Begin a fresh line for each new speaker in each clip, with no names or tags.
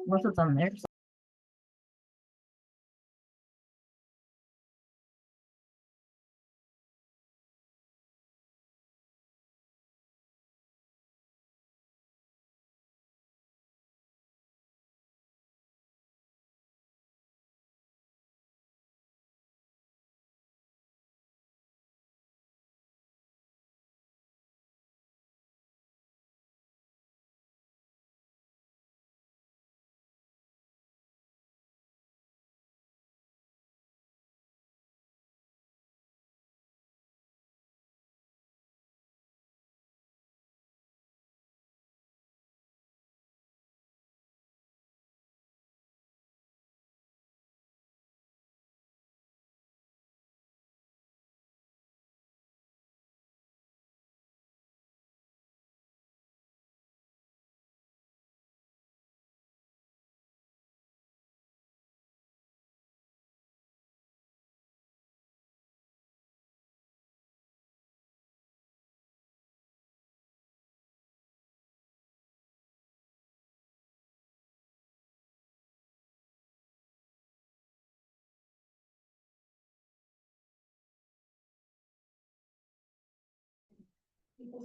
What's it on there?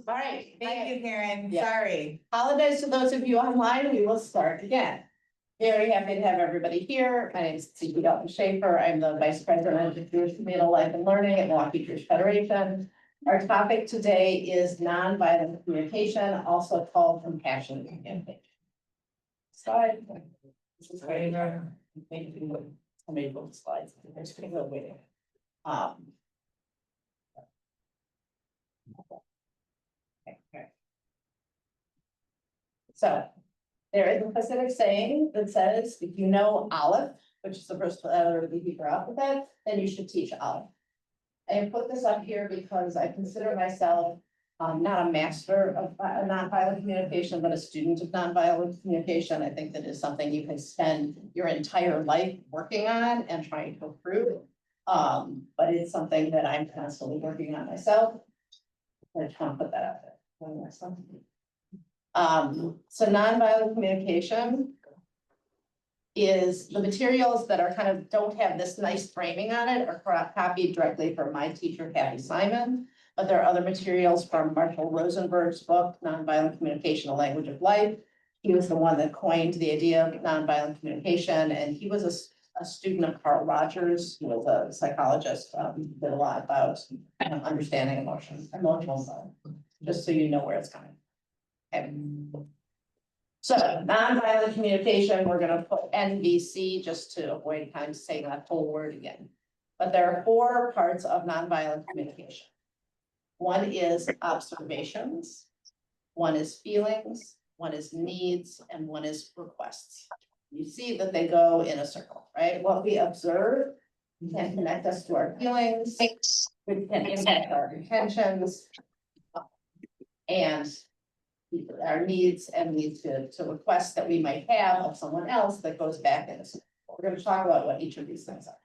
All right,
Thank you, Karen.
Yeah.
Sorry.
apologize to those of you online. We will start again. Very happy to have everybody here. My name is C.P. Dalton Schaefer. I'm the Vice President of Jewish Communal Life and Learning at Milwaukee Jewish Federation. Our topic today is nonviolent communication, also called compassionate communication. Slide. This is very Thank you. I made both slides. There's pretty good waiting. Okay. So there is a Pacific saying that says, if you know Aleph, which is the first letter of the Hebrew alphabet, then you should teach Aleph. I put this up here because I consider myself not a master of nonviolent communication, but a student of nonviolent communication. I think that is something you can spend your entire life working on and trying to improve. But it's something that I'm constantly working on myself. I just want to put that out there. So nonviolent communication is the materials that are kind of don't have this nice framing on it are copied directly from my teacher, Kathy Simon. But there are other materials from Marshall Rosenberg's book, Nonviolent Communication, A Language of Life. He was the one that coined the idea of nonviolent communication, and he was a student of Carl Rogers, who was a psychologist, did a lot about understanding emotional side, just so you know where it's coming. Okay. So nonviolent communication, we're gonna put NVC just to avoid time saying that whole word again. But there are 4 parts of nonviolent communication. One is observations, one is feelings, one is needs, and one is requests. You see that they go in a circle, right? What we observe can connect us to our feelings, it can impact our intentions, and our needs and lead to requests that we might have of someone else that goes back in. We're going to talk about what each of these things are.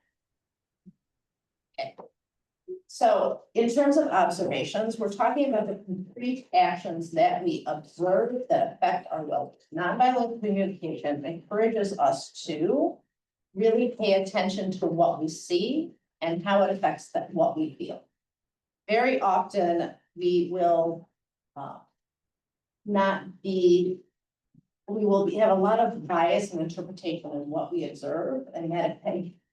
Okay. So in terms of observations, we're talking about the concrete actions that we observe that affect our well-being. Nonviolent communication encourages us to really pay attention to what we see and how it affects what we feel. Very often we will have a lot of bias and interpretation in what we observe, and that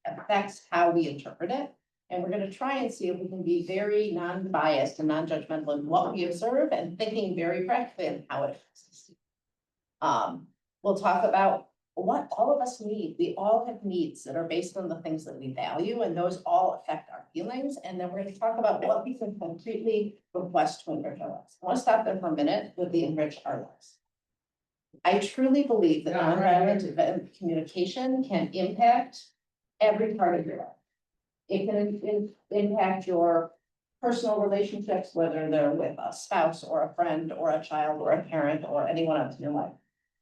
affects how we interpret it. And we're going to try and see if we can be very non-biased and non-judgmental in what we observe and thinking very practically on how it affects us. We'll talk about what all of us need. We all have needs that are based on the things that we value, and those all affect our feelings. And then we're going to talk about what we can concretely request to enrich our lives. I want to stop there for a minute with the enrich our lives. I truly believe that nonviolent communication can impact every part of your life. It can impact your personal relationships, whether they're with a spouse or a friend or a child or a parent or anyone else in your life.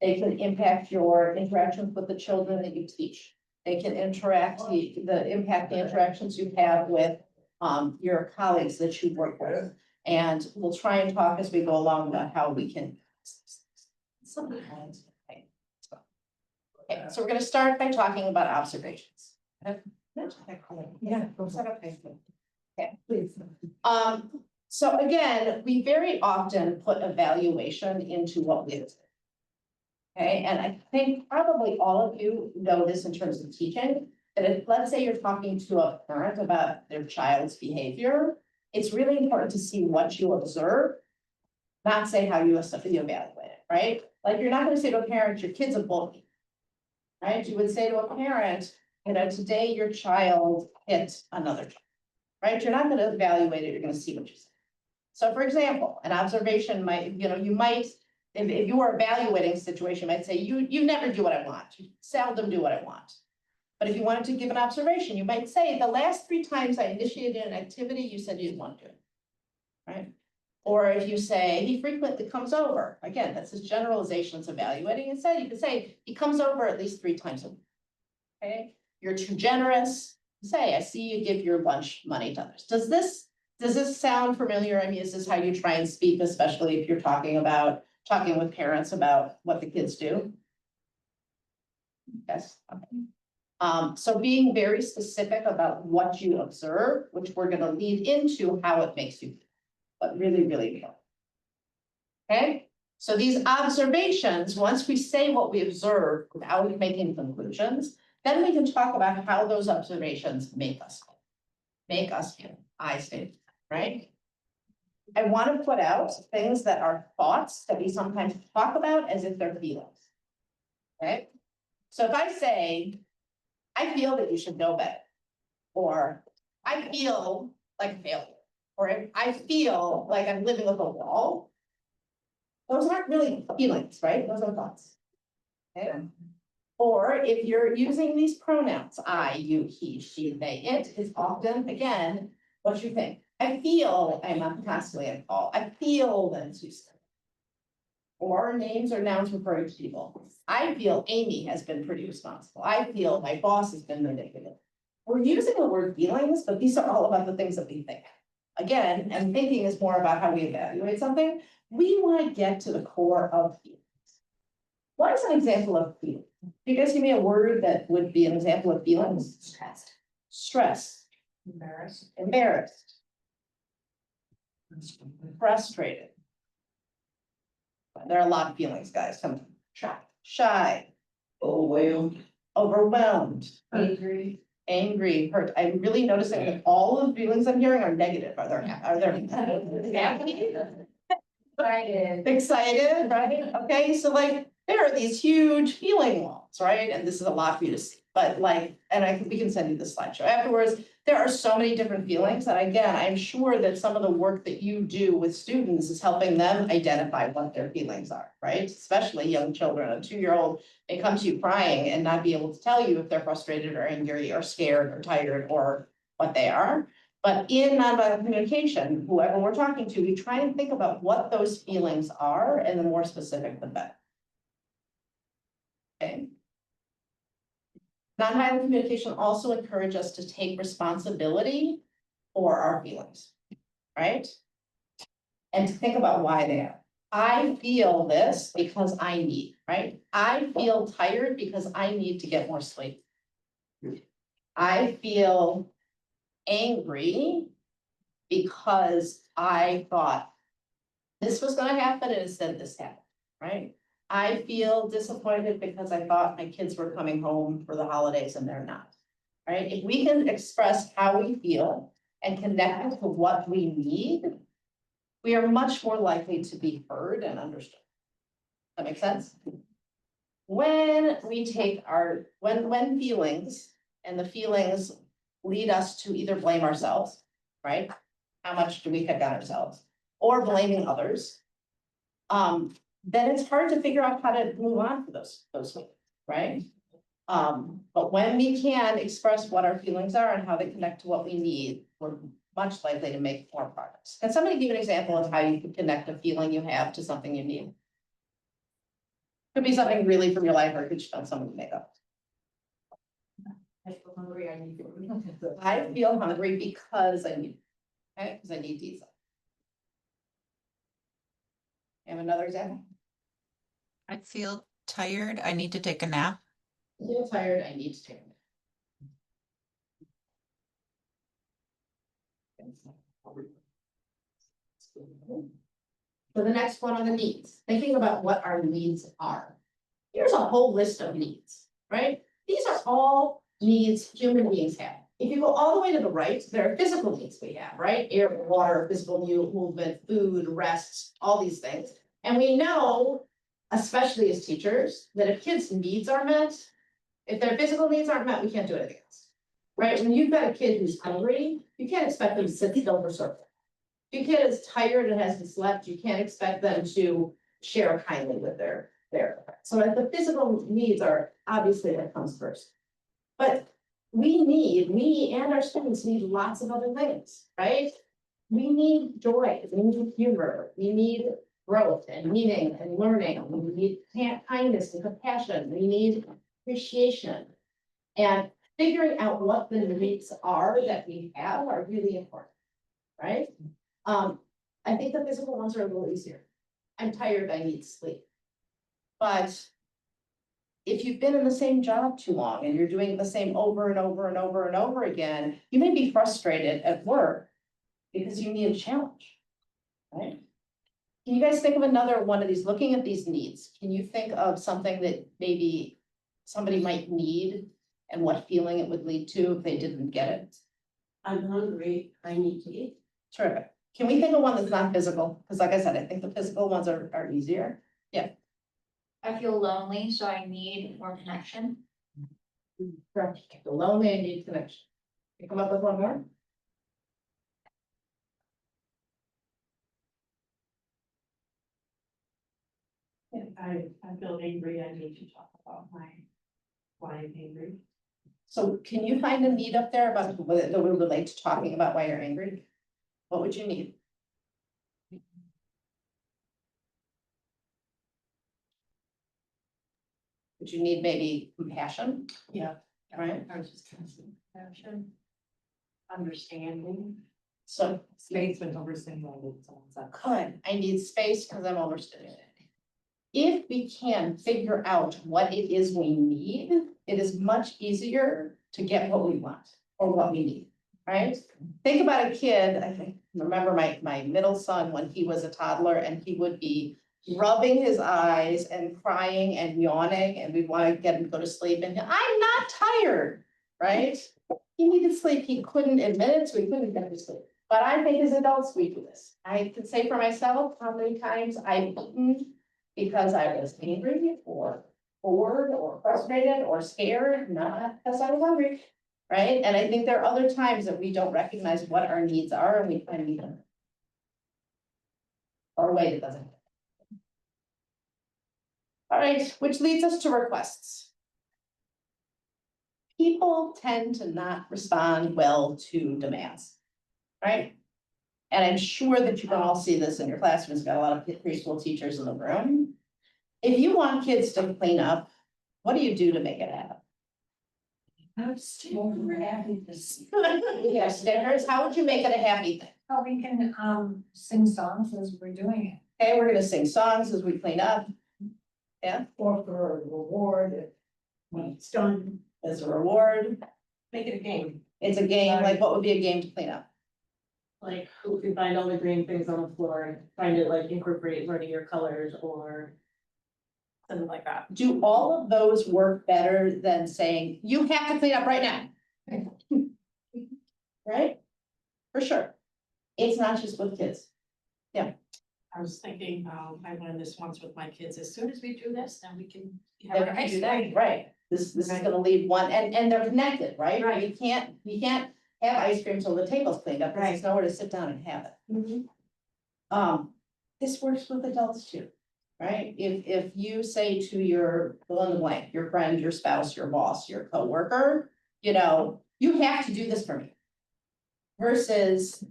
They can impact your interactions with the children that you teach. They can impact the interactions you have with your colleagues that you work with. And we'll try and talk as we go along about how we can. Okay, so we're gonna start by talking about observations.
Yeah.
Okay.
Please.
So again, we very often put evaluation into what we do. Okay, and I think probably all of you know this in terms of teaching, that if, let's say you're talking to a parent about their child's behavior, it's really important to see what you observe, not say how you evaluate it, right? Like, you're not gonna say to a parent, your kid's a bully. Right? You would say to a parent, you know, today your child hit another child, right? You're not gonna evaluate it, you're gonna see what you say. So for example, an observation might, you know, you might, if you were evaluating a situation, you might say, you never do what I want, you seldom do what I want. But if you wanted to give an observation, you might say, the last 3 times I initiated an activity, you said you didn't want to do it, right? Or if you say, he frequently comes over, again, that's his generalization, it's evaluating. Instead, you could say, he comes over at least 3 times a week. Okay, you're too generous. Say, I see you give your lunch money to others. Does this sound familiar? I mean, is this how you try and speak, especially if you're talking with parents about what the kids do? Yes, okay. So being very specific about what you observe, which we're gonna lead into how it makes you feel, but really, really important. Okay, so these observations, once we say what we observe without making conclusions, then we can talk about how those observations make us feel. I say, right? I want to put out things that are thoughts that we sometimes talk about as if they're feelings. Okay, so if I say, I feel that you should know better, or I feel like a failure, or if I feel like I'm living with a wall, those aren't really feelings, right? Those are thoughts. Okay. Or if you're using these pronouns, I, you, he, she, they, it is often, again, what you think. I feel I'm constantly at fault. I feel that it's useless. Or names or nouns referring to people. I feel Amy has been pretty responsible. I feel my boss has been manipulative. We're using the word feelings, but these are all about the things that we think. Again, and thinking is more about how we evaluate something. We want to get to the core of feelings. What is an example of feeling? You guys give me a word that would be an example of feelings? Stressed. Stressed.
Embarrassed.
Embarrassed. Frustrated. There are a lot of feelings, guys. Come on. Shy. Shy.
Overwhelmed.
Overwhelmed.
Angry.
Angry, hurt. I'm really noticing that all of the feelings I'm hearing are negative. Are there happy? Excited, right? Okay, so like there are these huge feeling walls, right? And this is a lot for you to see, but like, and we can send you the slideshow afterwards. There are so many different feelings, and again, I'm sure that some of the work that you do with students is helping them identify what their feelings are, right? Especially young children. A 2-year-old may come to you crying and not be able to tell you if they're frustrated or angry or scared or tired or what they are. But in nonviolent communication, whoever we're talking to, we try and think about what those feelings are, and the more specific, the better. Okay. Nonviolent communication also encourages us to take responsibility for our feelings, right? And to think about why they are. I feel this because I need, right? I feel tired because I need to get more sleep. I feel angry because I thought this was gonna happen and instead this happened, right? I feel disappointed because I thought my kids were coming home for the holidays and they're not, right? If we can express how we feel and connect it to what we need, we are much more likely to be heard and understood. That makes sense? When we take when feelings and the feelings lead us to either blame ourselves, right? How much do we pick on ourselves? Or blaming others, then it's hard to figure out how to move on for those feelings, right? But when we can express what our feelings are and how they connect to what we need, we're much likely to make more progress. Can somebody give an example of how you could connect a feeling you have to something you need? Could be something really from your life, or it could just be something you make up.
I feel hungry. I need food.
I feel hungry because I need, okay, because I need to eat something. Have another example?
I feel tired. I need to take a nap.
I feel tired, I need to take a nap. So the next one on the needs, thinking about what our needs are. Here's a whole list of needs, right? These are all needs human beings have. If you go all the way to the right, there are physical needs we have, right? Air, water, physical movement, food, rest, all these things. And we know, especially as teachers, that if kids' needs are met, if their physical needs aren't met, we can't do anything else. Right? When you've got a kid who's hungry, you can't expect them to sit still for circle. If your kid is tired and hasn't slept, you can't expect them to share kindly with their. So the physical needs are obviously what comes first. But we and our students need lots of other things, right? We need joy, we need humor, we need growth and meaning and learning, we need kindness and compassion, we need appreciation. And figuring out what the needs are that we have are really important, right? I think the physical ones are a little easier. I'm tired, I need sleep. But if you've been in the same job too long and you're doing the same over and over and over and over again, you may be frustrated at work because you need a challenge, right? Can you guys think of another one of these, looking at these needs? Can you think of something that maybe somebody might need and what feeling it would lead to if they didn't get it?
I'm hungry, I need to eat.
Terrific. Can we think of one that's not physical? Because like I said, I think the physical ones are easier.
I feel lonely, so I need more connection.
Correct. The lonely and need connection. You come up with one more?
If I feel angry, I need to talk about why I'm angry.
So can you find a need up there about that would relate to talking about why you're angry? What would you need? Would you need maybe compassion?
Yeah.
Right.
I was just kind of saying, compassion, understanding,
So
space when overstimulated, someone's up.
good, I need space because I'm overstimulated. If we can figure out what it is we need, it is much easier to get what we want or what we need, right? Think about a kid, I remember my middle son when he was a toddler and he would be rubbing his eyes and crying and yawning and we'd want to get him to go to sleep and I'm not tired, right? He needed sleep, he couldn't admit it, so he couldn't get to sleep. But I think as adults, we do this. I can say for myself, how many times I've eaten because I was angry or bored or frustrated or scared, not because I was hungry, right? And I think there are other times that we don't recognize what our needs are and we kind of need them. Or wait, it doesn't. All right, which leads us to requests. People tend to not respond well to demands, right? And I'm sure that you can all see this in your classrooms, got a lot of preschool teachers in the room. If you want kids to clean up, what do you do to make it happen? Yeah, stickers, how would you make it a happy thing?
Oh, we can sing songs as we're doing
Okay, we're gonna sing songs as we clean up
it, or for a reward when it's done.
as a reward.
Make it a game,
It's a game, like what would be a game to clean up?
like who can find all the green things on the floor and find it, like incorporate learning your colors or something like that.
Do all of those work better than saying, you have to clean up right now? Right? For sure. It's not just with kids.
I was thinking, I learned this once with my kids, as soon as we do this, then we can. have
Then
our
we
ice
do that,
cream.
right? This is gonna leave one, and they're connected, right?
Right.
You can't have ice cream till the table's cleaned up, because there's nowhere to sit down and have it.
Mhm.
This works with adults too, right? If you say to your fill in the blank, your friend, your spouse, your boss, your coworker, you know, you have to do this for me. Versus,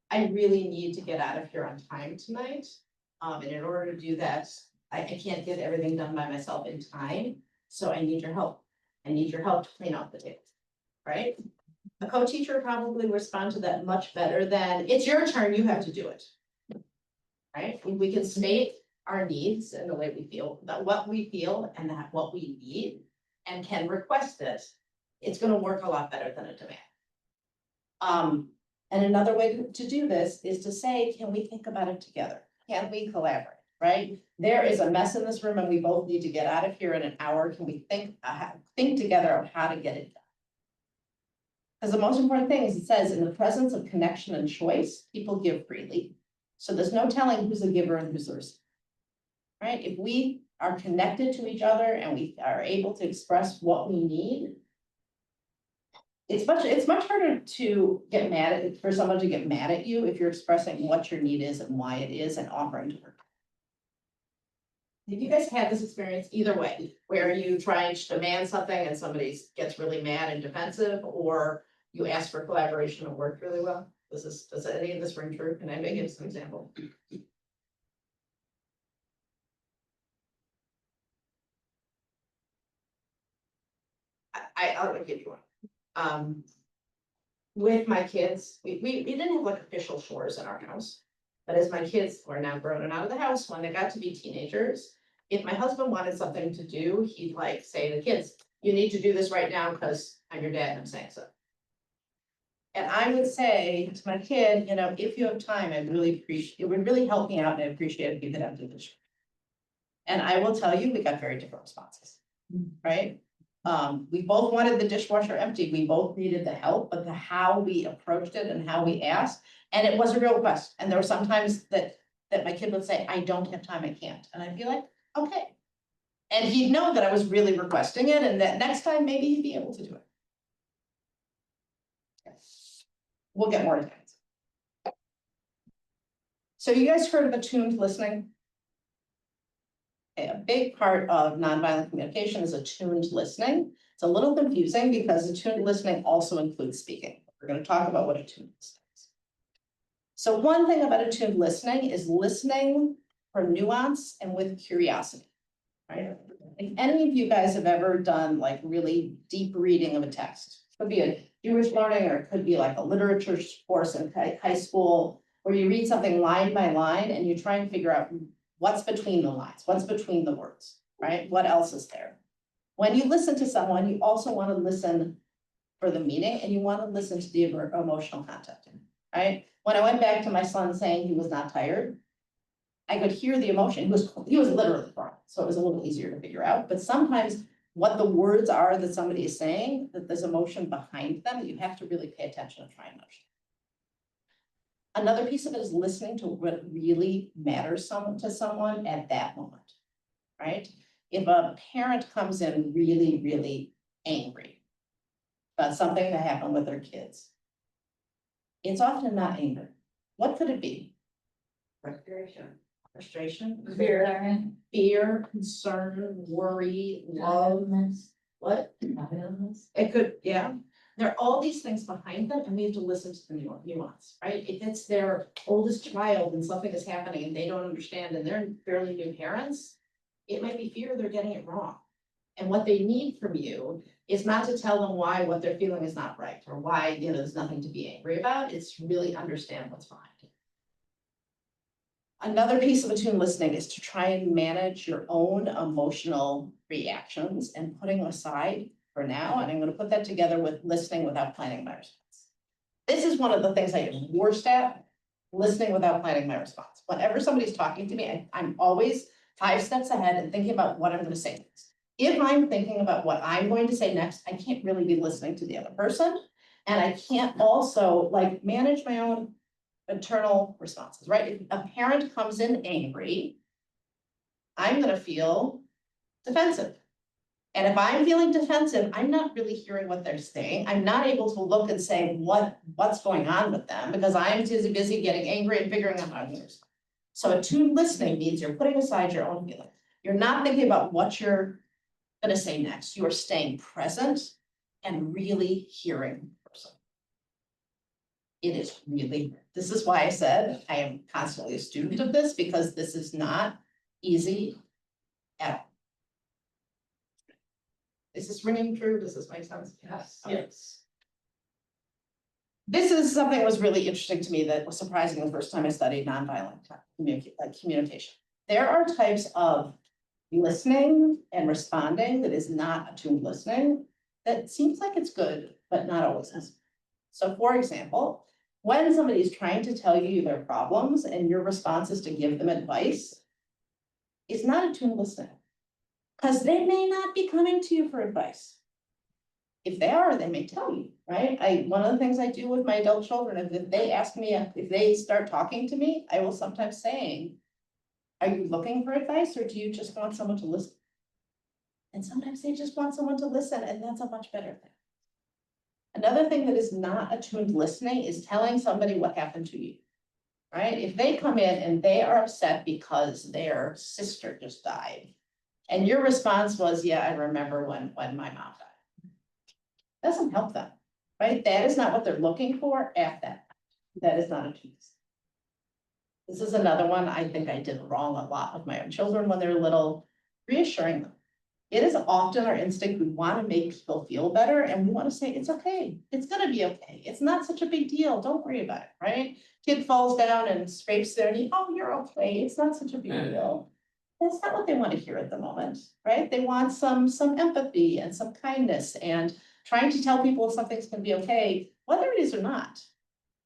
I really need to get out of here on time tonight. And in order to do that, I can't get everything done by myself in time, so I need your help. I need your help to clean out the table, right? A co-teacher probably respond to that much better than, it's your turn, you have to do it. Right? We can state our needs and the way we feel, that what we feel and that what we need, and can request it, it's gonna work a lot better than a demand. And another way to do this is to say, can we think about it together? Can we collaborate, right? There is a mess in this room and we both need to get out of here in an hour. Can we think together of how to get it done? Because the most important thing is it says in the presence of connection and choice, people give freely. So there's no telling who's a giver and who's a receiver. Right? If we are connected to each other and we are able to express what we need, it's much harder to get mad at, for someone to get mad at you if you're expressing what your need is and why it is and offering to work. Have you guys had this experience either way, where you try and demand something and somebody gets really mad and defensive, or you ask for collaboration and worked really well? Does any of this ring true? Can I give some example? I'll give you one. With my kids, we didn't have like official chores in our house. But as my kids were now grown and out of the house, when they got to be teenagers, if my husband wanted something to do, he'd like say to the kids, you need to do this right now because I'm your dad and I'm saying so. And I would say to my kid, you know, if you have time, I'd really appreciate, it would really help me out and I'd appreciate it if you could empty the dishwasher. And I will tell you, we got very different responses, right? We both wanted the dishwasher empty. We both needed the help, but how we approached it and how we asked, and it was a real request. And there were some times that my kid would say, I don't have time, I can't. And I'd be like, okay. And he'd know that I was really requesting it and that next time maybe he'd be able to do it. We'll get more into it. So you guys heard of attuned listening? A big part of nonviolent communication is attuned listening. It's a little confusing because attuned listening also includes speaking. We're going to talk about what attuned listening is. So one thing about attuned listening is listening for nuance and with curiosity, right? If any of you guys have ever done like really deep reading of a text, it could be a Jewish learning or it could be like a literature course in high school, where you read something line by line and you try and figure out what's between the lines, what's between the words, right? What else is there? When you listen to someone, you also want to listen for the meaning and you want to listen to the emotional content, right? When I went back to my son saying he was not tired, I could hear the emotion. He was literally crying, so it was a little easier to figure out. But sometimes what the words are that somebody is saying, that there's emotion behind them, you have to really pay attention and try and understand. Another piece of it is listening to what really matters to someone at that moment, right? If a parent comes in really, really angry about something that happened with their kids, it's often not anger. What could it be? Frustration, fear, concern, worry, love, what? It could, yeah. There are all these things behind them and we have to listen to the nuance, right? If it's their oldest child and something is happening and they don't understand and they're fairly new parents, it might be fear they're getting it wrong. And what they need from you is not to tell them why what they're feeling is not right or why, you know, there's nothing to be angry about. It's really understand what's behind it. Another piece of attuned listening is to try and manage your own emotional reactions and putting aside for now, and I'm going to put that together with listening without planning my response. This is one of the things I am worst at, listening without planning my response. Whenever somebody's talking to me, I'm always 5 steps ahead and thinking about what I'm going to say next. If I'm thinking about what I'm going to say next, I can't really be listening to the other person, and I can't also like manage my own internal responses, right? If a parent comes in angry, I'm going to feel defensive. And if I'm feeling defensive, I'm not really hearing what they're saying. I'm not able to look and say what's going on with them because I'm too busy getting angry and figuring out how to respond. So attuned listening means you're putting aside your own feelings. You're not thinking about what you're going to say next. You are staying present and really hearing the person. It is really, this is why I said I am constantly a student of this, because this is not easy at all. Is this ringing true? Does this make sense?
Yes.
Yes.
This is something that was really interesting to me that was surprising the first time I studied nonviolent communication. there are types of listening and responding that is not attuned listening that seems like it's good, but not always is. So for example, when somebody is trying to tell you their problems and your response is to give them advice, it's not attuned listening. Because they may not be coming to you for advice. If they are, they may tell you, right? One of the things I do with my adult children is if they ask me, if they start talking to me, I will sometimes saying, are you looking for advice or do you just want someone to listen? And sometimes they just want someone to listen, and that's a much better thing. Another thing that is not attuned listening is telling somebody what happened to you. Right? If they come in and they are upset because their sister just died, and your response was, yeah, I remember when my mom died. Doesn't help them, right? That is not what they're looking for at that. That is not a piece. This is another one I think I did wrong a lot with my own children when they're little, reassuring them. It is often our instinct, we want to make people feel better and we want to say, it's okay, it's gonna be okay, it's not such a big deal, don't worry about it, right? Kid falls down and scrapes their knee, oh, you're okay, it's not such a big deal. That's not what they want to hear at the moment, right? They want some empathy and some kindness and trying to tell people something's gonna be okay, whether it is or not.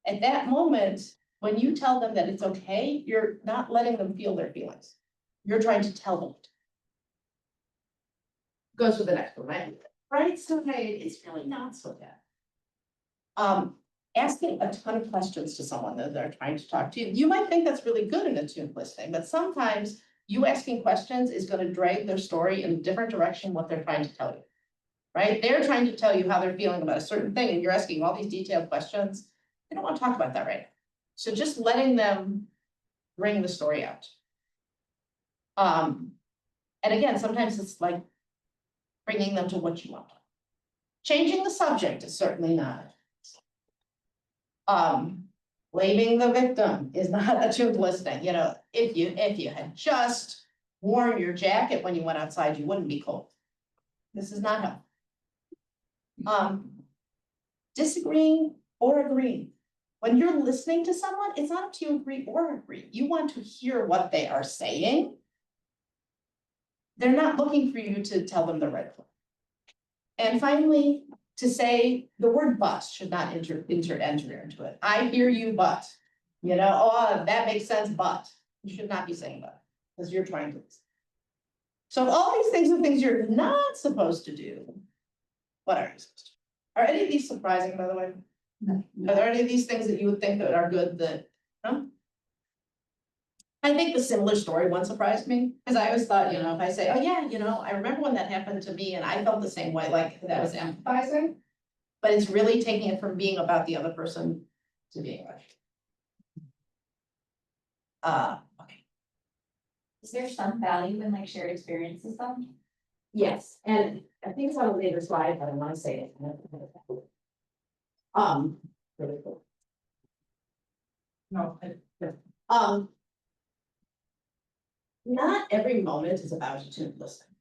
At that moment, when you tell them that it's okay, you're not letting them feel their feelings. You're trying to tell them. Goes with the next one, right? Right, so hey, it's really not so bad. Asking a ton of questions to someone that they're trying to talk to you, you might think that's really good in attuned listening, but sometimes you asking questions is gonna drag their story in a different direction what they're trying to tell you. Right? They're trying to tell you how they're feeling about a certain thing and you're asking all these detailed questions. They don't want to talk about that right now. So just letting them bring the story out. And again, sometimes it's like bringing them to what you want. Changing the subject is certainly not. Blaming the victim is not attuned listening. You know, if you had just worn your jacket when you went outside, you wouldn't be cold. This is not helpful. Disagreeing or agreeing. When you're listening to someone, it's not up to you to agree or agree. You want to hear what they are saying. They're not looking for you to tell them the right thing. And finally, to say the word but should not enter into it. I hear you, but, you know, oh, that makes sense, but you should not be saying but, because you're trying to listen. So all these things are things you're not supposed to do. What are you supposed to do? Are any of these surprising, by the way?
No.
Are there any of these things that you would think that are good that, no? I think the similar story one surprised me, because I always thought, you know, if I say, oh yeah, you know, I remember when that happened to me and I felt the same way, like that was empathizing. But it's really taking it from being about the other person to being like. Okay.
Is there some value in like shared experiences though?
Yes, and I think it's on a later slide, but I want to say it. Really cool.
No,
Not every moment is about attuned listening,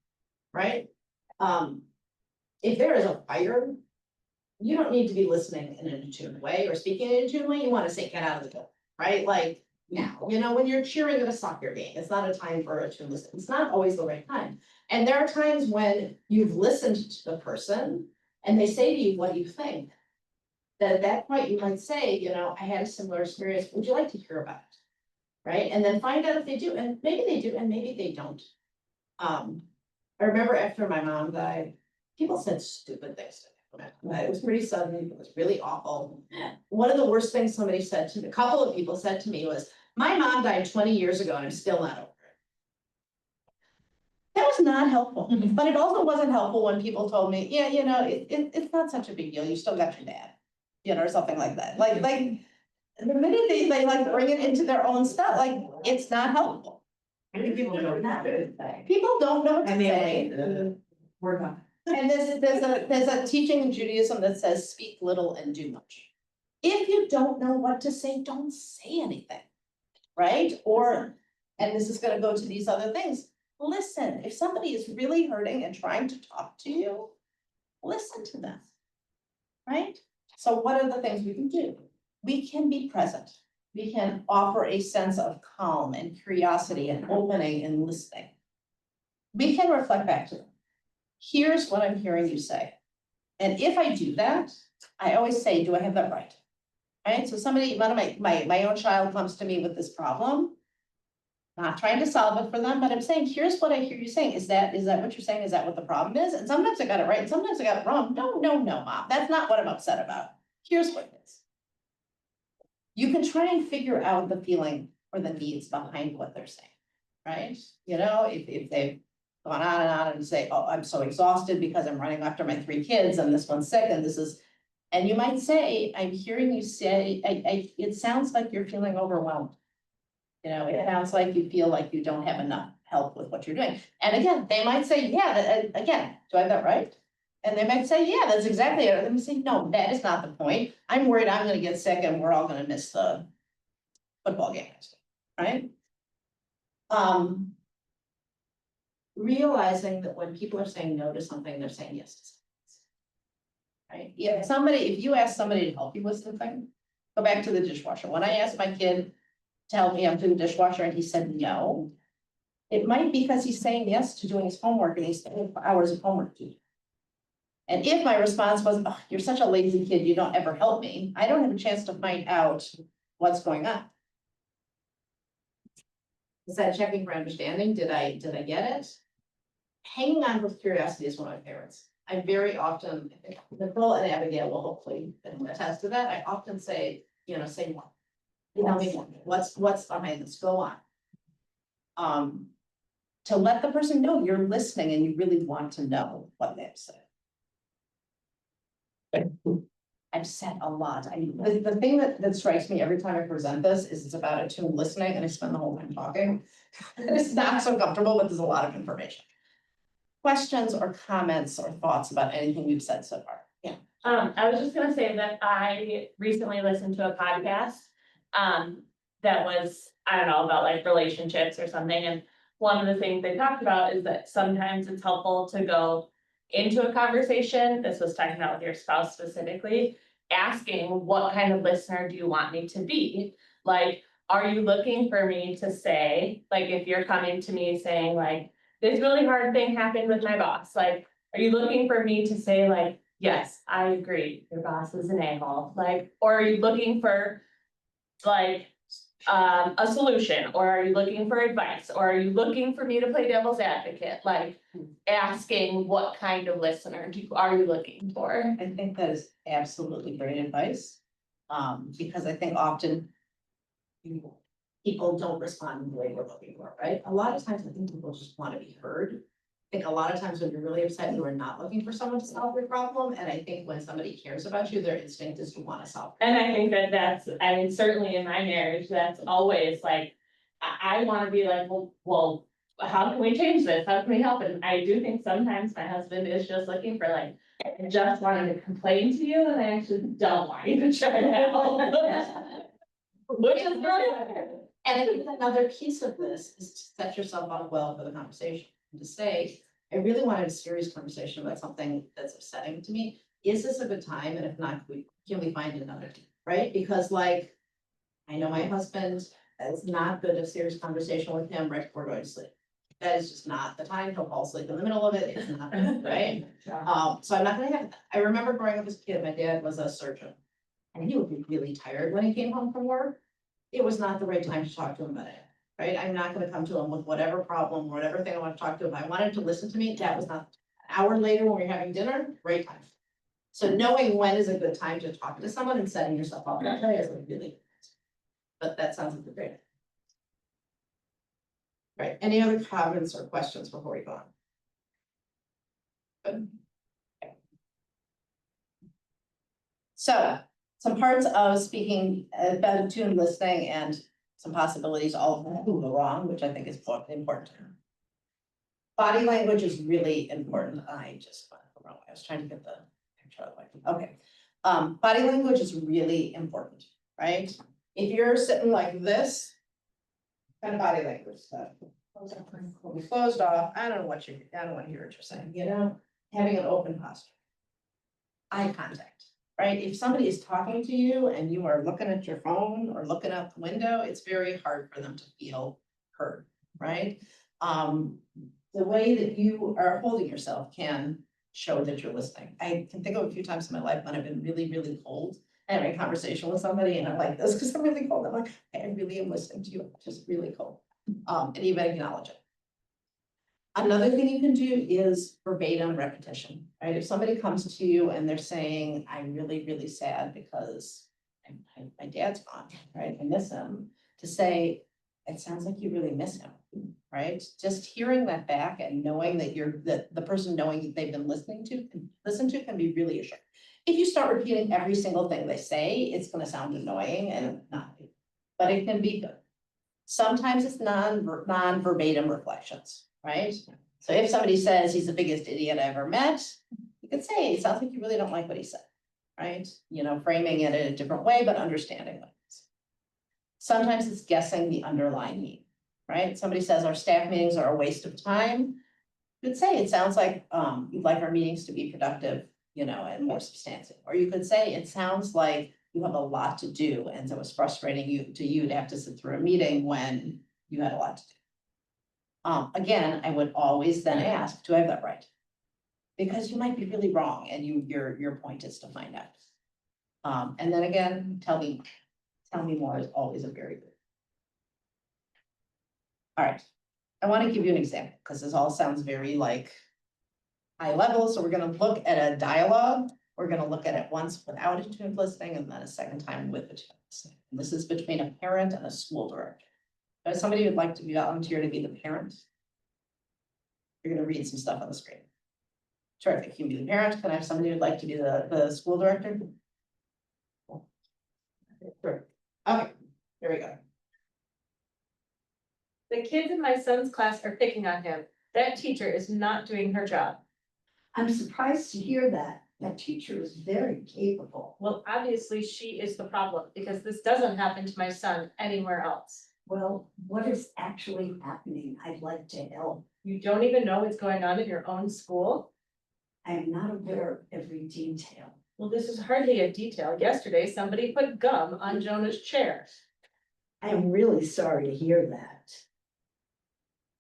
right? If there is a fire, you don't need to be listening in an attuned way or speaking in an attuned way, you want to say, get out of the building, right? Like now, you know, when you're cheering at a soccer game, it's not a time for attuned listening. It's not always the right time. And there are times when you've listened to the person and they say to you, what do you think? That at that point you might say, you know, I had a similar experience. Would you like to hear about it? Right? And then find out if they do, and maybe they do, and maybe they don't. I remember after my mom died, people said stupid things to me. It was pretty sudden, it was really awful. One of the worst things somebody said to me, a couple of people said to me was, my mom died 20 years ago and I'm still not over it. That was not helpful, but it also wasn't helpful when people told me, yeah, you know, it's not such a big deal, you still got your dad. You know, or something like that, like the minute they like bring it into their own stuff, like, it's not helpful.
people don't know.
People don't know what to
And
say.
they work on.
And there's a teaching in Judaism that says speak little and do much. If you don't know what to say, don't say anything, right? Or, and this is gonna go to these other things, listen. If somebody is really hurting and trying to talk to you, listen to them, right? So what are the things we can do? We can be present. we can offer a sense of calm and curiosity and opening and listening. We can reflect back to them. Here's what I'm hearing you say. And if I do that, I always say, do I have that right? Right, so somebody, one of my own child comes to me with this problem. Not trying to solve it for them, but I'm saying, here's what I hear you saying. Is that what you're saying? Is that what the problem is? And sometimes I got it right, and sometimes I got it wrong. No, mom, that's not what I'm upset about. Here's what it is. You can try and figure out the feeling or the needs behind what they're saying, right? You know, if they've gone on and say, oh, I'm so exhausted because I'm running after my 3 kids and this one's sick and this is, and you might say, I'm hearing you say, it sounds like you're feeling overwhelmed. You know, it sounds like you feel like you don't have enough help with what you're doing. And again, they might say, yeah, again, do I have that right? And they might say, yeah, that's exactly it. Let me say, no, that is not the point. I'm worried I'm gonna get sick and we're all gonna miss the football game, right? Realizing that when people are saying no to something, they're saying yes to something. Right? If you ask somebody to help you with something, go back to the dishwasher. When I asked my kid to help me empty the dishwasher and he said no, it might be because he's saying yes to doing his homework and he's spending hours of homework to do. And if my response was, oh, you're such a lazy kid, you don't ever help me, I don't have a chance to find out what's going on. Is that checking for understanding? Did I get it? Hanging on with curiosity is one of my favorites. I very often, Nicole and Abigail will hopefully attest to that. I often say, say more. Tell me more. What's behind this? Go on. To let the person know you're listening and you really want to know what they have said. I've said a lot. The thing that strikes me every time I present this is it's about attuned listening and I spend the whole time talking. It's not so comfortable, but there's a lot of information. Questions or comments or thoughts about anything we've said so far? Yeah.
I was just gonna say that I recently listened to a podcast, that was, I don't know, about like relationships or something, and one of the things they talked about is that sometimes it's helpful to go into a conversation, this was talking about with your spouse specifically, asking what kind of listener do you want me to be? Like, are you looking for me to say, like, if you're coming to me saying like, this really hard thing happened with my boss, like, are you looking for me to say like, yes, I agree, your boss is an a-hole, like, or are you looking for like, a solution, or are you looking for advice, or are you looking for me to play devil's advocate, like, asking what kind of listener are you looking for?
I think that is absolutely great advice. Because I think often people don't respond in the way we're looking for, right? A lot of times I think people just want to be heard. I think a lot of times when you're really upset, you are not looking for someone to solve your problem. And I think when somebody cares about you, their instinct is to want to solve.
And I think that that's, I mean, certainly in my marriage, that's always like, I wanna be like, well, how can we change this? How can we help? And I do think sometimes my husband is just looking for like, I just wanted to complain to you, and I actually don't want you to try to help. Which is brilliant.
And I think another piece of this is to set yourself up well for the conversation and to say, I really wanted a serious conversation about something that's upsetting to me. Is this a good time? And if not, can we find another time, right? Because like, I know my husband, it's not good a serious conversation with him right before going to sleep. That is just not the time. He'll fall asleep in the middle of it. It's not good, right? So I'm not gonna have, I remember growing up as a kid, my dad was a surgeon. And he would be really tired when he came home from work. It was not the right time to talk to him about it, right? I'm not gonna come to him with whatever problem, whatever thing I want to talk to him. I wanted to listen to me, that was not, an hour later when we were having dinner, great time. So knowing when is a good time to talk to someone and setting yourself up that way is like really, but that sounds like a great. Right, any other comments or questions before we go on? Good. Okay. So, some parts of speaking about attuned listening and some possibilities all go wrong, which I think is important. Body language is really important. I just went the wrong way. I was trying to get the picture out of the way. Okay. Body language is really important, right? If you're sitting like this, kind of body language stuff. Closed off. I don't want to hear what you're saying, having an open posture. Eye contact, right? If somebody is talking to you and you are looking at your phone or looking out the window, it's very hard for them to feel heard, right? The way that you are holding yourself can show that you're listening. I can think of a few times in my life when I've been really, really cold, having a conversation with somebody and I'm like this, because I'm really cold. I'm like, I really am listening to you, I'm just really cold. And even acknowledge it. Another thing you can do is verbatim repetition, right? If somebody comes to you and they're saying, I'm really, really sad because my dad's gone, right? I miss him, to say, it sounds like you really miss him, right? Just hearing that back and knowing that the person knowing that they've been listening to, can be really assuring. If you start repeating every single thing they say, it's gonna sound annoying and not, but it can be good. Sometimes it's non-verbatim reflections, right? So if somebody says he's the biggest idiot I ever met, you could say, it sounds like you really don't like what he said, right? You know, framing it in a different way, but understanding what it is. Sometimes it's guessing the underlying need, right? Somebody says our staff meetings are a waste of time. You could say, it sounds like you'd like our meetings to be productive, you know, and more substantive. Or you could say, it sounds like you have a lot to do, and so it's frustrating you to have to sit through a meeting when you had a lot to do. Again, I would always then ask, do I have that right? Because you might be really wrong, and your point is to find out. And then again, tell me more is always a very good. All right, I want to give you an example, because this all sounds very like high level, so we're gonna look at a dialogue. We're gonna look at it once without attuned listening and then a second time with attuned listening. And this is between a parent and a school director. If somebody would like to be volunteer to be the parent, you're gonna read some stuff on the screen. Terrific, you can be the parent. Can I have somebody who'd like to be the school director? Sure. Okay, here we go.
The kids in my son's class are picking on him. That teacher is not doing her job.
I'm surprised to hear that. That teacher is very capable.
Well, obviously she is the problem because this doesn't happen to my son anywhere else.
Well, what is actually happening? I'd like to help.
You don't even know what's going on in your own school?
I am not aware of every detail.
Well, this is hardly a detail. Yesterday, somebody put gum on Jonah's chair.
I am really sorry to hear that.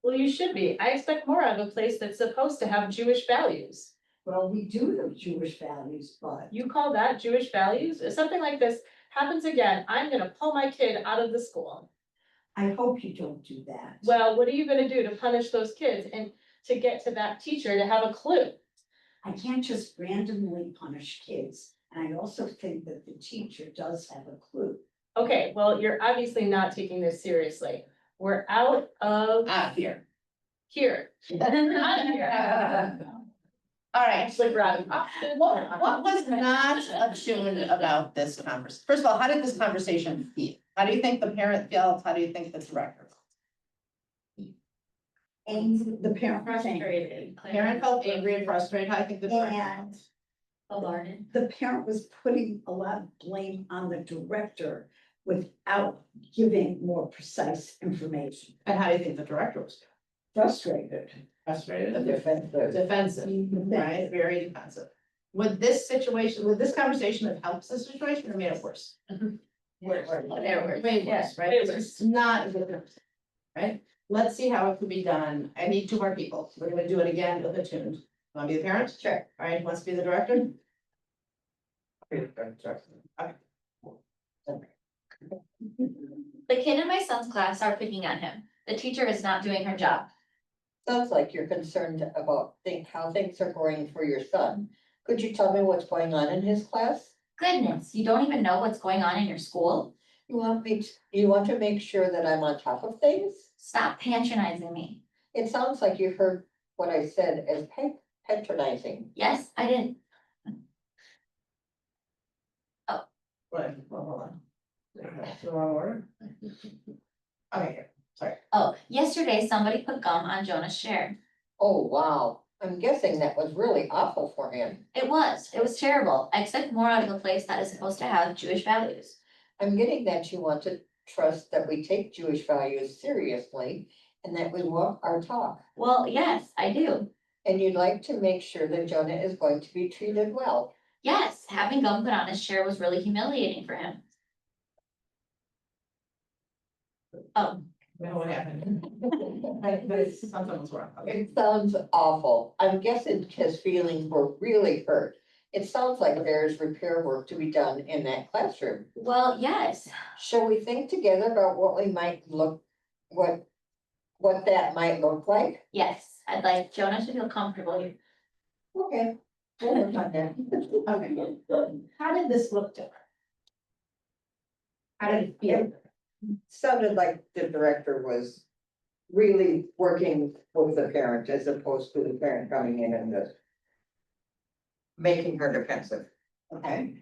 Well, you should be. I expect more out of a place that's supposed to have Jewish values.
Well, we do have Jewish values, but
You call that Jewish values? If something like this happens again, I'm gonna pull my kid out of the school.
I hope you don't do that.
Well, what are you gonna do to punish those kids and to get to that teacher to have a clue?
I can't just randomly punish kids. And I also think that the teacher does have a clue.
Okay, well, you're obviously not taking this seriously. We're out of
Here.
here. Out of here.
All right.
Actually, Robin.
What was not attuned about this conversation? First of all, how did this conversation feel? How do you think the parent felt? How do you think the director felt?
And the parent thing,
Frustrated.
Parent felt angry and frustrated. How do you think the director
and
felt?
Alarmed.
the parent was putting a lot of blame on the director without giving more precise information.
And how do you think the director was
Frustrated.
frustrated?
Defensive.
Defensive, right? Very defensive. Would this conversation have helped the situation or made it worse? Way worse, right?
Way
It's just not a good conversation, right? Let's see how it could be done. I need 2 more people. We're gonna do it again with attuned. Want to be the parent?
Sure.
All right, who wants to be the director? Okay.
The kid in my son's class are picking on him. The teacher is not doing her job.
Sounds like you're concerned about how things are going for your son. Could you tell me what's going on in his class?
Goodness, you don't even know what's going on in your school?
You want to make sure that I'm on top of things?
Stop patronizing me.
It sounds like you heard what I said as patronizing.
Yes, I did.
What? Well, hold on. That's the wrong order. Okay, here. Sorry.
Oh, yesterday somebody put gum on Jonah's chair.
Oh, wow. I'm guessing that was really awful for him.
It was terrible. I expect more out of a place that is supposed to have Jewish values.
I'm getting that you want to trust that we take Jewish values seriously and that we walk our talk.
Well, yes, I do.
And you'd like to make sure that Jonah is going to be treated well.
Yes, having gum put on his chair was really humiliating for him. Oh,
know what happened. Something was wrong, okay?
It sounds awful. I'm guessing his feelings were really hurt. It sounds like there's repair work to be done in that classroom.
well, yes,
Shall we think together about what we might look, what that might look like?
yes, I'd like Jonah to feel comfortable here.
Okay. We'll work on that.
Okay. How did this look different? How did it feel?
Sounded like the director was really working with the parent as opposed to the parent coming in and just making her defensive.
Okay.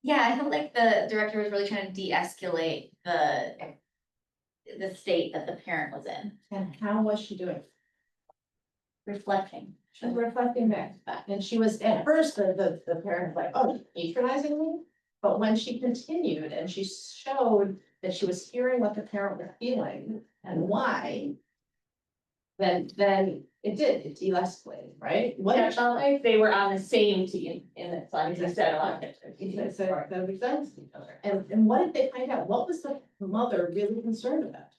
Yeah, I felt like the director was really trying to de-escalate the state that the parent was in,
And how was she doing?
reflecting.
She was reflecting back to that, and she was, at first, the parent was like, oh, patronizing me. But when she continued and she showed that she was hearing what the parent was feeling and why. Then it de-escalated, right? What
Yeah,
if
it felt like they were on the same team in this, like you said, a lot of pictures.
that makes sense to each other. And what did they find out? What was the mother really concerned about?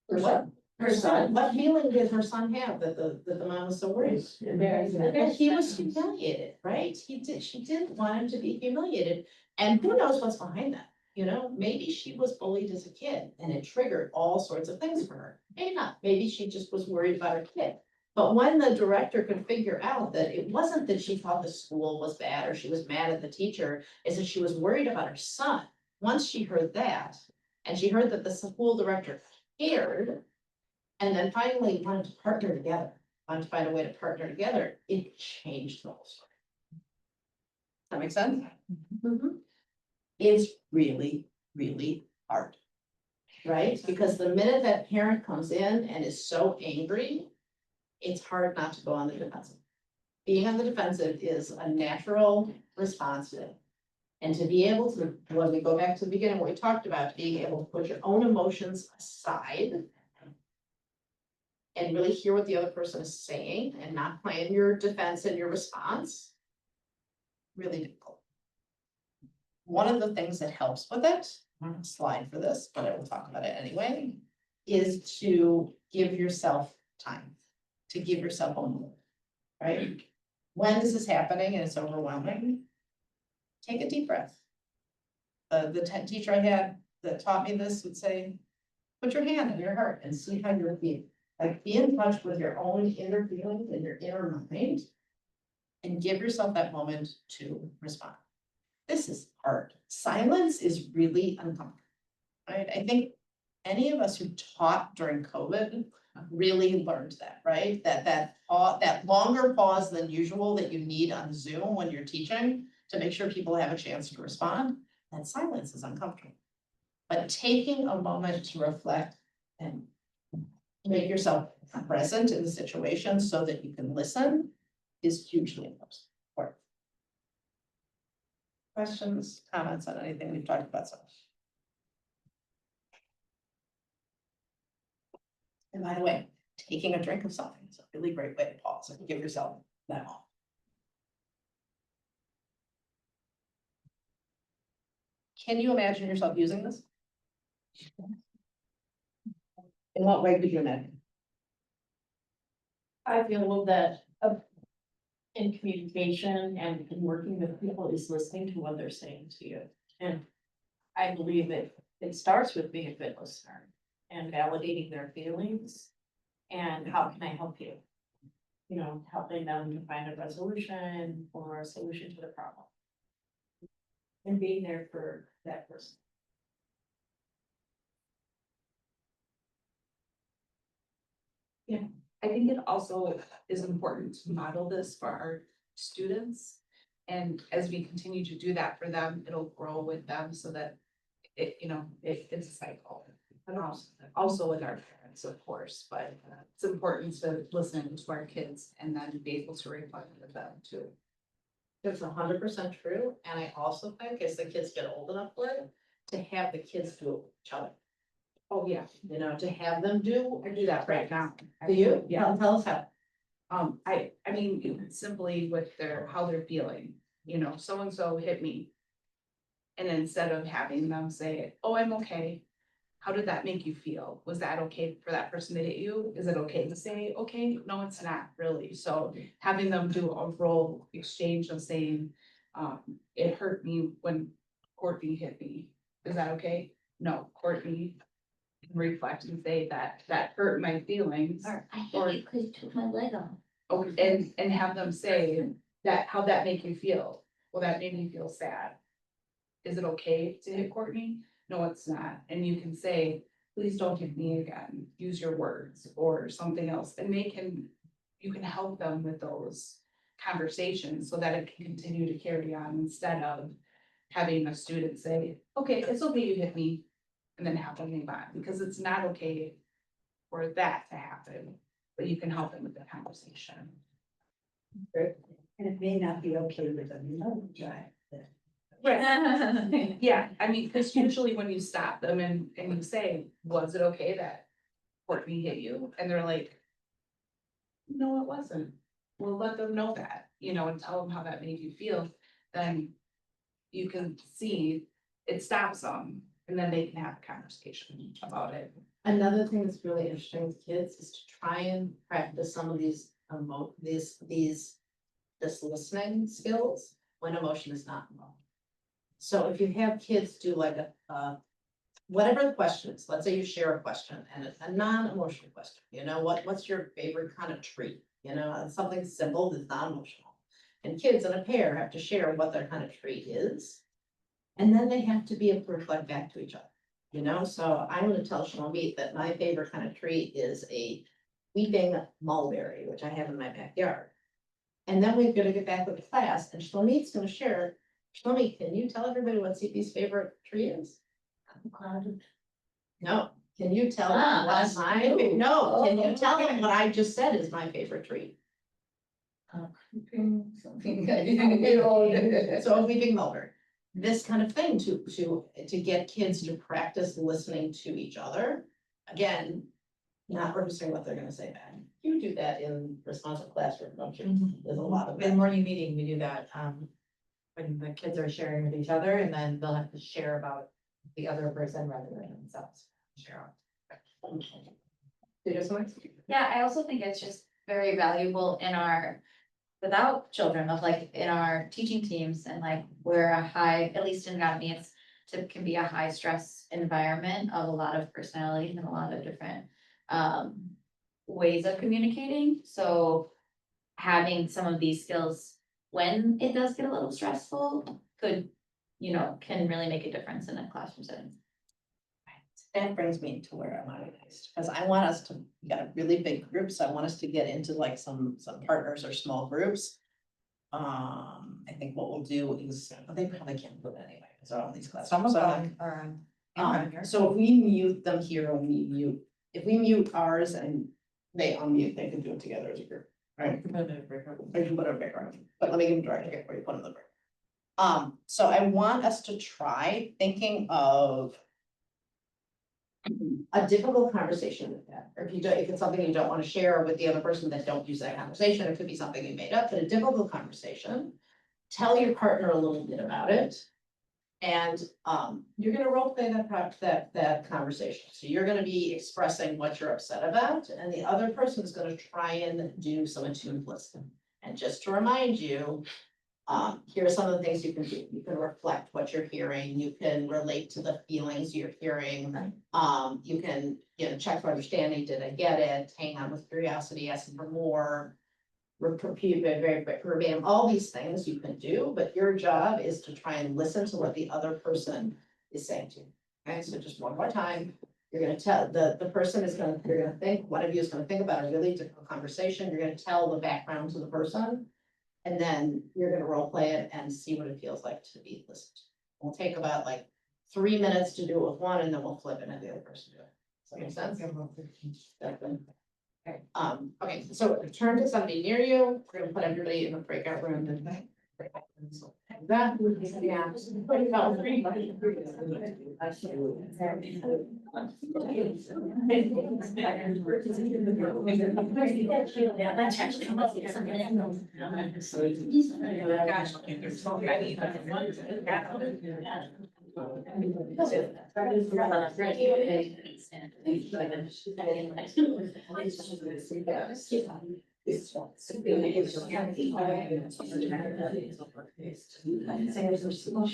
What, her son, what feeling did her son have that the mom was so worried? But he was humiliated, right? She didn't want him to be humiliated, and who knows what's behind that? You know, maybe she was bullied as a kid and it triggered all sorts of things for her. Maybe not, maybe she just was worried about her kid. But when the director could figure out that it wasn't that she thought the school was bad or she was mad at the teacher, is that she was worried about her son. Once she heard that, and she heard that the school director cared, and then finally wanted to partner together, wanted to find a way to partner together, it changed the whole story. That make sense? It's really, really hard. Right? Because the minute that parent comes in and is so angry, it's hard not to go on the defensive. Being on the defensive is a natural response to it. And to be able to, when we go back to the beginning, what we talked about, being able to put your own emotions aside and really hear what the other person is saying and not plan your defense and your response. Really difficult. One of the things that helps with it, I don't have a slide for this, but I will talk about it anyway, is to give yourself time, to give yourself a moment, right? When is this happening and it's overwhelming? Take a deep breath. The teacher I had that taught me this would say, put your hand on your heart and see how you're feeling. Like, be in touch with your own inner feelings and your inner mind. And give yourself that moment to respond. This is hard. Silence is really uncomfortable. Right? I think any of us who taught during COVID really learned that, right? That longer pause than usual that you need on Zoom when you're teaching to make sure people have a chance to respond, that silence is uncomfortable. But taking a moment to reflect and make yourself present in the situation so that you can listen is hugely important. Questions, comments on anything we've talked about so far? And by the way, taking a drink of something is a really great way to pause and give yourself that moment. Can you imagine yourself using this? In what way could you imagine?
I feel that in communication and in working with people is listening to what they're saying to you. And I believe it starts with being a good listener and validating their feelings. And how can I help you? You know, helping them to find a resolution or a solution to the problem. And being there for that person.
I think it also is important to model this for our students. And as we continue to do that for them, it'll grow with them so that it's a cycle. And also with our parents, of course, but it's important to listen to our kids and then be able to reflect with them too.
That's 100% true, and I also think as the kids get old enough for it, to have the kids do it with each other.
Oh, yeah,
You know, to have them do.
I do that right now.
Do you?
Yeah.
Tell us how.
I mean, simply with how they're feeling. you know, so-and-so hit me. And instead of having them say, oh, I'm okay. How did that make you feel? Was that okay for that person to hit you? Is it okay to say, okay? No, it's not really. So having them do a role exchange of saying, it hurt me when Courtney hit me. Is that okay? No, Courtney can reflect and say that that hurt my feelings.
Or I
Or-
hate you because you took my leg off.
Oh, and have them say that, how'd that make you feel? Well, that made me feel sad. Is it okay to hit Courtney? No, it's not. And you can say, please don't hit me again. Use your words or something else. And you can help them with those conversations so that it can continue to carry on instead of having a student say, okay, it's okay, you hit me. And then have them move on, because it's not okay for that to happen, but you can help them with the conversation.
And it may not be okay with another guy.
Right. Yeah, I mean, because usually when you stop them and you say, was it okay that Courtney hit you? And they're like, no, it wasn't. Well, let them know that, you know, and tell them how that made you feel. Then you can see it stops them, and then they can have a conversation about it.
Another thing that's really interesting with kids is to try and practice some of these this listening skills when emotion is not involved. So if you have kids do like whatever the question is, let's say you share a question and it's a non-emotional question, you know, what's your favorite kind of treat? You know, something simple that's non-emotional. And kids in a pair have to share what their kind of treat is. And then they have to be able to reflect back to each other. You know, so I'm gonna tell Shalomit that my favorite kind of treat is a weeping mulberry, which I have in my backyard. And then we're gonna get back with the class and Shlomit's gonna share. Shlomit, can you tell everybody what CP's favorite tree is? No, can you tell them what
that's
my,
you.
no, can you tell them what I just said is my favorite tree? So a weeping mulberry. This kind of thing to get kids to practice listening to each other. Again, not rehearsing what they're gonna say back. You do that in responsive classroom, don't you? There's a lot of
In the
that.
morning meeting, we do that, when the kids are sharing with each other, and then they'll have to share about the other person rather than themselves. Share.
Did you something?
Yeah, I also think it's just very valuable in our, without children, of like in our teaching teams and like we're a high, at least in anatomy, can be a high stress environment of a lot of personalities and a lot of different ways of communicating. So having some of these skills when it does get a little stressful could, you know, can really make a difference in a classroom setting.
That brings me to where I'm organized, because I want us to, we got a really big group, so I want us to get into like some partners or small groups. I think what we'll do is, well, they probably can't do it anyway, because they're all in these classes.
Some of
So,
them are on.
so if we mute them here, if we mute ours and they unmute, they can do it together as a group, right? Or you put a background, but let me give them direction before you put them in the break. So I want us to try thinking of a difficult conversation with that, or if it's something you don't want to share with the other person, then don't use that conversation. It could be something you made up, but a difficult conversation. Tell your partner a little bit about it. And you're gonna role play that conversation. So you're gonna be expressing what you're upset about, and the other person is gonna try and do some attuned listening. And just to remind you, here are some of the things you can do. You can reflect what you're hearing. You can relate to the feelings you're hearing. You can, check for understanding. Did I get it? Hang on with curiosity, asking for more. Repeat very verbatim, all these things you can do, but your job is to try and listen to what the other person is saying to you. Okay, so just one more time, you're gonna tell, the person is gonna, you're gonna think, one of you is gonna think about a really difficult conversation, you're gonna tell the background to the person. And then you're gonna role play it and see what it feels like to be listened. We'll take about like 3 minutes to do it with one, and then we'll flip it and have the other person do it. Does that make sense? Okay, okay, so turn to somebody near you. We're gonna put everybody in the breakout room and.
Gosh, there's so many.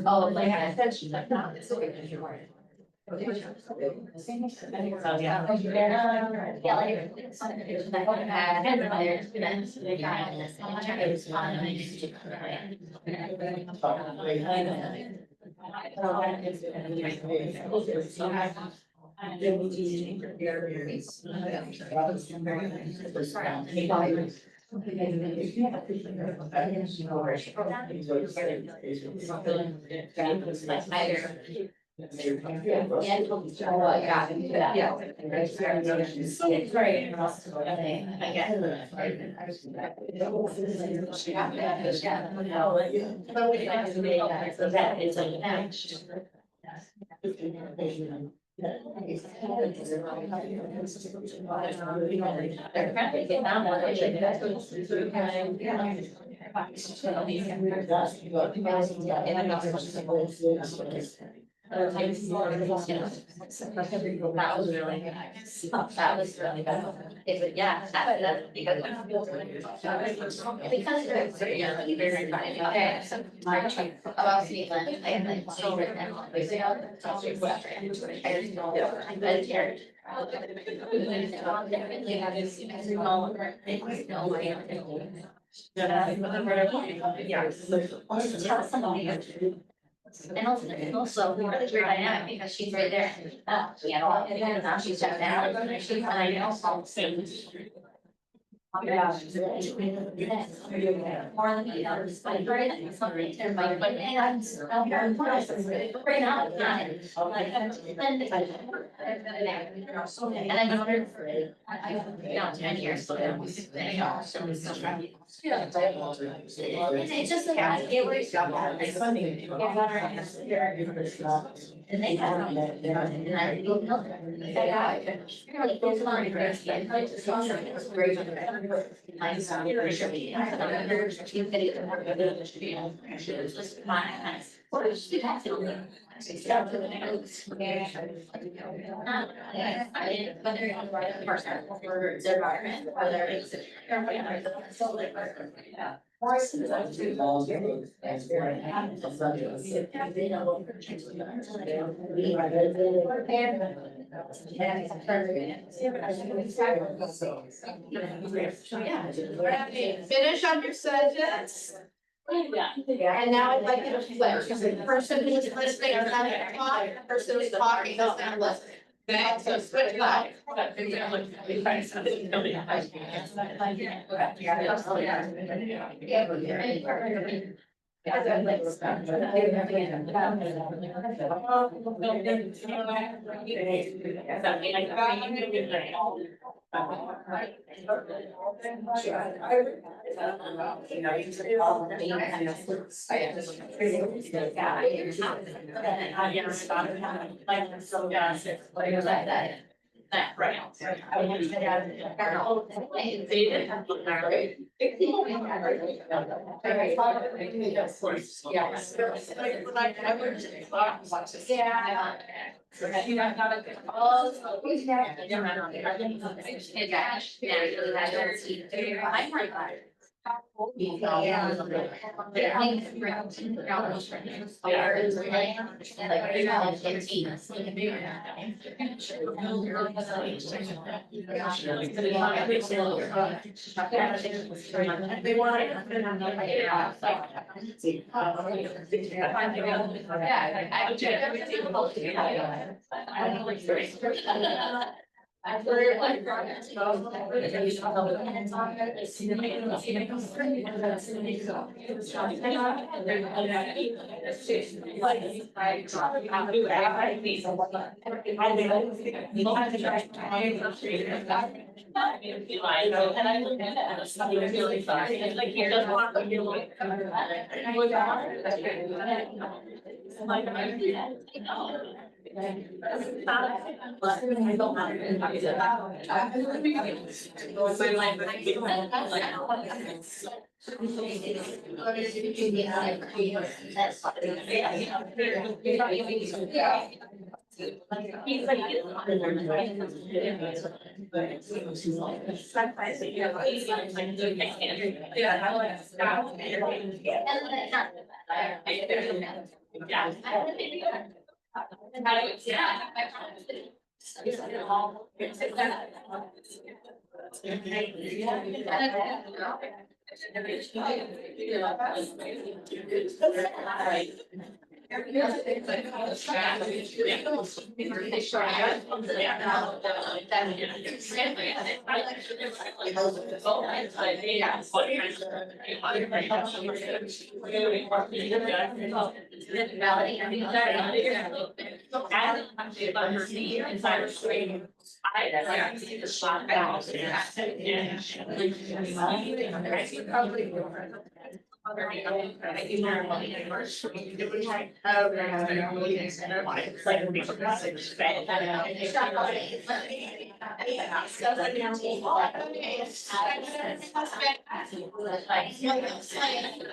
Oh, like I said, she's like, no, it's okay. So, yeah. Yeah, like, it's something that I had, and there's students, they got this, and I'm trying to respond, and I just. That was really good. That was really good. It, yeah, that, because. Because they're, yeah, very funny. Okay, so about Cleveland, I had like so written down. I just know, I'm vegetarian. Definitely have this, no, yeah. Tell somebody. And also, really great dynamic because she's right there. You know, and then now she's down there, and she's, I know, yeah. More than the others, but right, and something, everybody, but hey, I'm here, right now, like, and I know her for, you know, 10 years, so they are, so it's still trying. It's just like, I get where it's going, it's funny. And they have, and I don't know. You're like, it's not it's awesome, it's great. Like,
Finish up your sentence. And now I'd like you to flip, because the person who's listening is not talking, the person who's talking is not listening. Okay, so switch that.
That, right. I want to get out of it. They did have to narrate. Yes. Yeah. You know, not a good. Oh, yeah. I'm right. They want it. I feel like. And I look at it and it's not even really sorry, it's like you just want to feel like. He's like.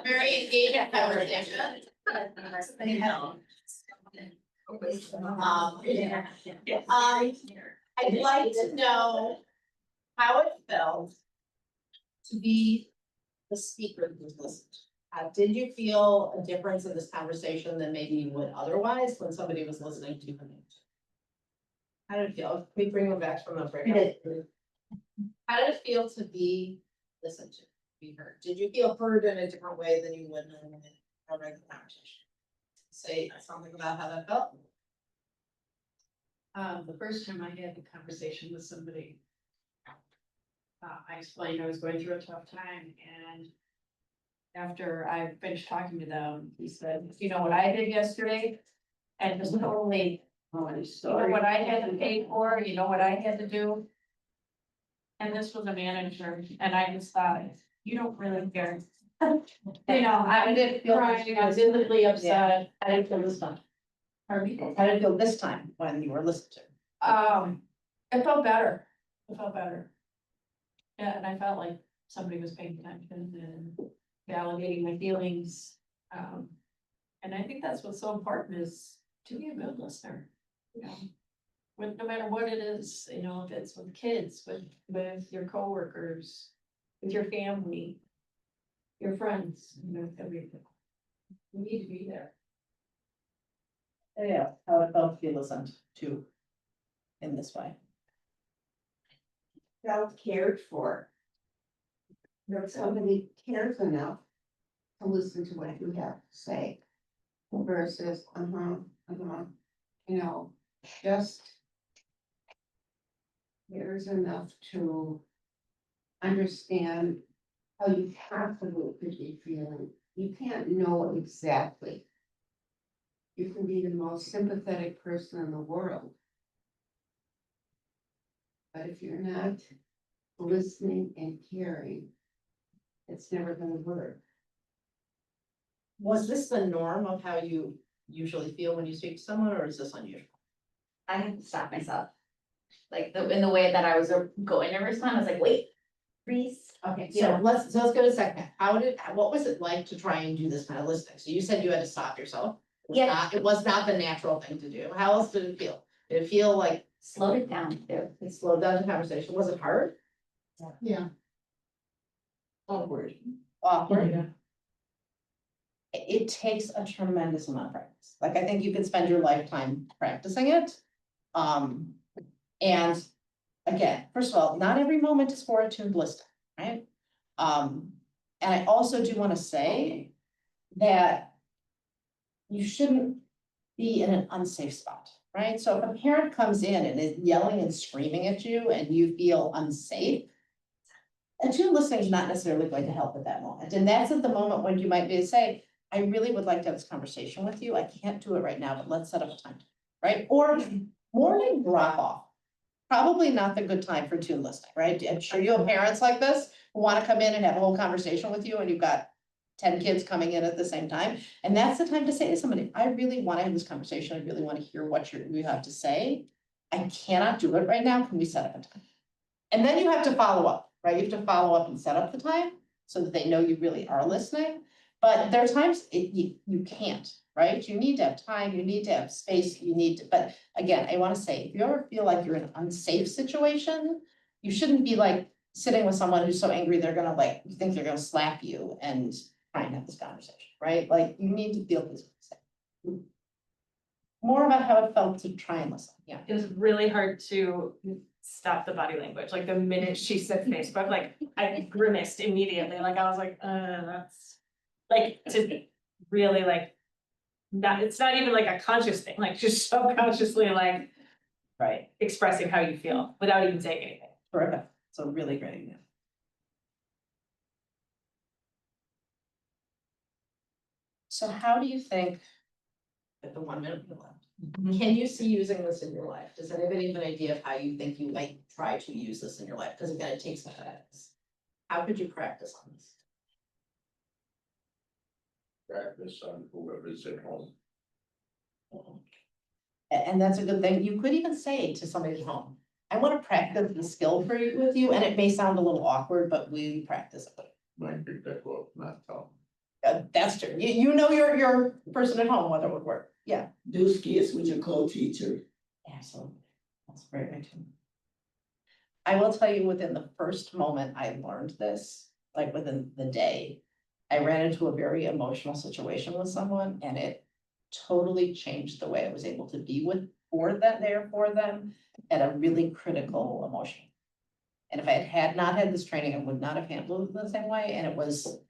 Very engaging conversation. I'd like to know how it felt to be the speaker who was listened. Did you feel a difference in this conversation than maybe you would otherwise when somebody was listening to you? How did it feel? Can we bring them back from the break? How did it feel to be listened to, be heard? Did you feel heard in a different way than you would in a regular conversation? Say something about how that felt.
The first time I had the conversation with somebody. I explained I was going through a tough time and. After I finished talking to them, he said, you know what I did yesterday? And just totally, you know what I had to pay for, you know what I had to do? And this was a manager, and I just thought, you don't really care. You know, I didn't feel crying, I was visibly upset.
I didn't feel this time.
Pardon me?
I didn't feel this time when you were listened to.
It felt better. It felt better. Yeah, and I felt like somebody was paying attention and validating my feelings. And I think that's what's so important is to be a good listener. You know, with no matter what it is, you know, if it's with kids, with your coworkers, with your family, your friends, you know, everything. We need to be there.
Yeah, how it felt to be listened to in this way.
Felt cared for. That somebody cares enough to listen to what you have to say. Versus, you know, just. Cares enough to. Understand how you possibly could be feeling. You can't know exactly. You can be the most sympathetic person in the world. But if you're not listening and caring, it's never gonna work.
Was this the norm of how you usually feel when you speak to someone, or is this unusual?
I had to stop myself. Like in the way that I was going to respond, I was like, wait, freeze.
Okay,
Yeah.
let's go to a second. What was it like to try and do this kind of listening? So you said you had to stop yourself.
Yeah.
It was not the natural thing to do. How else did it feel? Did it feel like
Slowed it down too.
it slowed down the conversation? Was it hard?
Yeah.
Awkward.
Yeah.
It takes a tremendous amount of practice. Like, I think you could spend your lifetime practicing it. And again, first of all, not every moment is fortitude listening, right? And I also do want to say that you shouldn't be in an unsafe spot. right? So if a parent comes in and is yelling and screaming at you and you feel unsafe, attuned listening is not necessarily going to help at that moment. And that's at the moment when you might be to say, I really would like to have this conversation with you. I can't do it right now, but let's set up a time, right? Or morning drop off. Probably not the good time for attuned listening, right? I'm sure you have parents like this who want to come in and have a whole conversation with you and you've got 10 kids coming in at the same time. And that's the time to say to somebody, I really want to have this conversation. I really want to hear what you have to say. I cannot do it right now. Can we set up a time? And then you have to follow up, right? You have to follow up and set up the time so that they know you really are listening. But there are times you can't, right? You need to have time, you need to have space, but again, I want to say, if you ever feel like you're in an unsafe situation, you shouldn't be like sitting with someone who's so angry, they're gonna like, you think they're gonna slap you and try and have this conversation, right? Like, you need to feel this. More about how it felt to try and listen, yeah.
It was really hard to stop the body language, like the minute she said Facebook, like I grimaced immediately, like I was like, that's. Like to really like, it's not even like a conscious thing, like just subconsciously like. Right, expressing how you feel without even saying anything.
Terrific, so really great. Yeah. So how do you think? At the 1 minute we left, can you see using this in your life? Does anybody have an idea of how you think you might try to use this in your life? Because again, it takes some practice. How could you practice on this?
Practice on whoever's at home.
And that's a good thing. You could even say to somebody at home, I want to practice the skill for you with you, and it may sound a little awkward, but we practice it.
Might be that will not tell.
That's true. You know your person at home, whether it would work. Yeah.
Do skits with your co-teacher.
Absolutely. That's very good too. I will tell you, within the first moment I learned this, like within the day, I ran into a very emotional situation with someone and it totally changed the way I was able to be for them at a really critical emotion. And if I had not had this training, I would not have handled it the same way. And it was,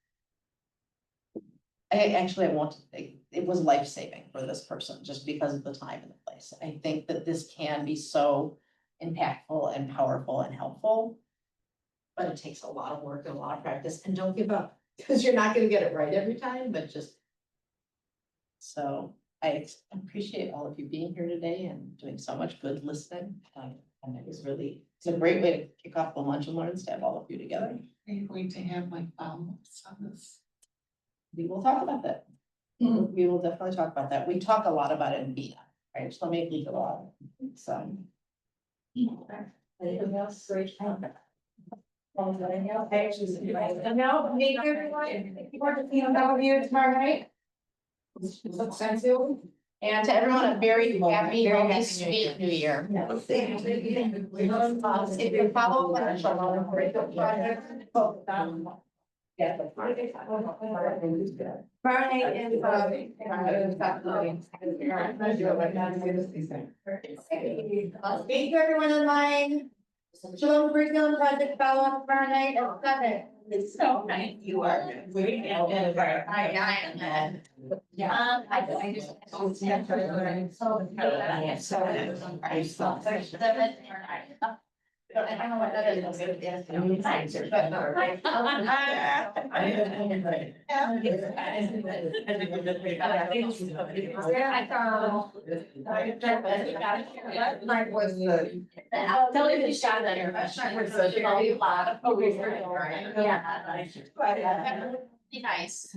it was life-saving for this person just because of the time and the place. I think that this can be so impactful and powerful and helpful. But it takes a lot of work and a lot of practice, and don't give up, because you're not gonna get it right every time, but just. So I appreciate all of you being here today and doing so much good listening. And it's a great way to kick off the lunch and learns to have all of you together.
Are you going to have like follow-ups on this?
We will talk about that. We will definitely talk about that. We talk a lot about it in BIA, right? So let me leave it on. So. Anything else? Great.
And now, thank you everyone. Thank you for seeing some of you tomorrow night.
And to everyone, a very happy, healthy, sweet New Year. If you follow up on project.
Thank you everyone online. Shalom curriculum project follow up tomorrow night at 7.
It's so nice. You are.
Yeah. I just. I don't know what that is. Mine was the. I'll tell you the shot that your restaurant was a lot of. Yeah. Be nice.